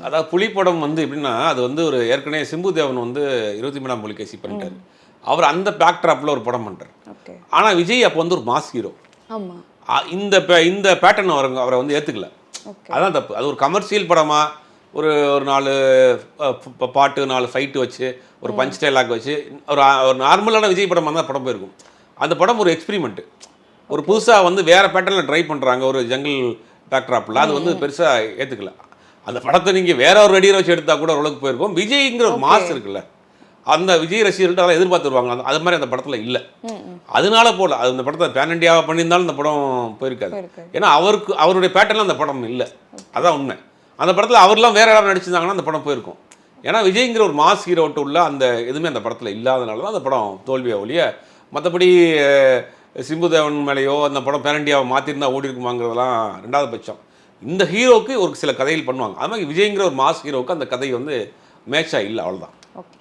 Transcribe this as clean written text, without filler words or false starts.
அதாவது புலி படம் வந்து எப்படின்னா அது வந்து ஒரு ஏற்கனவே சிம்பு தேவன் வந்து 23ஆம் புலிகேசி பண்ணிட்டாரு. அவர் அந்த பேக்ட்ராப்பில் ஒரு படம் பண்ணுறாரு. ஓகே. ஆனால் விஜய் அப்போ வந்து ஒரு மாஸ் ஹீரோ. ஆமாம். இந்த பேட்டர்ன் அவரை வந்து ஏற்றுக்கல. ஓகே. அதான் தப்பு. அது ஒரு கமர்ஷியல் படமாக ஒரு 4 பாட்டு 4 ஃபைட்டு வச்சு ஒரு பஞ்ச் டைலாக் வச்சு ஒரு நார்மலான விஜய் படமாக தான் படம் போயிருக்கும். அந்த படம் ஒரு எக்ஸ்பிரிமெண்ட்டு. ஒரு புதுசாக வந்து வேறு பேட்டர்னில் ட்ரை பண்ணுறாங்க ஒரு ஜங்கிள் பேக்ட்ராப்பில். அது வந்து பெருசாக ஏற்றுக்கல. அந்த படத்தை நீங்கள் வேற ஒரு நடிகரை வச்சு எடுத்தால் கூட ஓரளவுக்கு போயிருக்கும். விஜய்ங்கிற ஒரு மாஸ் இருக்குல்ல, அந்த விஜய் ரசிகர்கள்ட்ட அதெல்லாம் எதிர்பார்த்து வருவாங்க. அது மாதிரி அந்த படத்தில் இல்லை. அதனால போல அது அந்த படத்தை பேன் இண்டியாவாக பண்ணியிருந்தாலும் அந்த படம் போயிருக்காது. ஏன்னா அவருடைய பேட்டர்னில் அந்த படம் இல்லை. அதான் உண்மை. அந்த படத்தில் அவர்லாம் வேற யாரும் நடிச்சிருந்தாங்கன்னா அந்த படம் போயிருக்கும். ஏன்னா விஜய்ங்கிற ஒரு மாஸ் ஹீரோட்டு உள்ள அந்த எதுவுமே அந்த படத்தில் இல்லாதனால தான் அந்த படம் தோல்வியை ஒழிய, மற்றபடி சிம்புதேவன் மேலேயோ அந்த படம் பேன் இண்டியாவை மாற்றிருந்தா ஓடி இருக்குமாங்கிறதெல்லாம் ரெண்டாவது பட்சம். இந்த ஹீரோக்கு ஒரு சில கதைகள் பண்ணுவாங்க. அது மாதிரி விஜய்ங்கிற ஒரு மாஸ் ஹீரோவுக்கு அந்த கதை வந்து மேட்சாக இல்லை, அவ்வளோதான். ஓகே.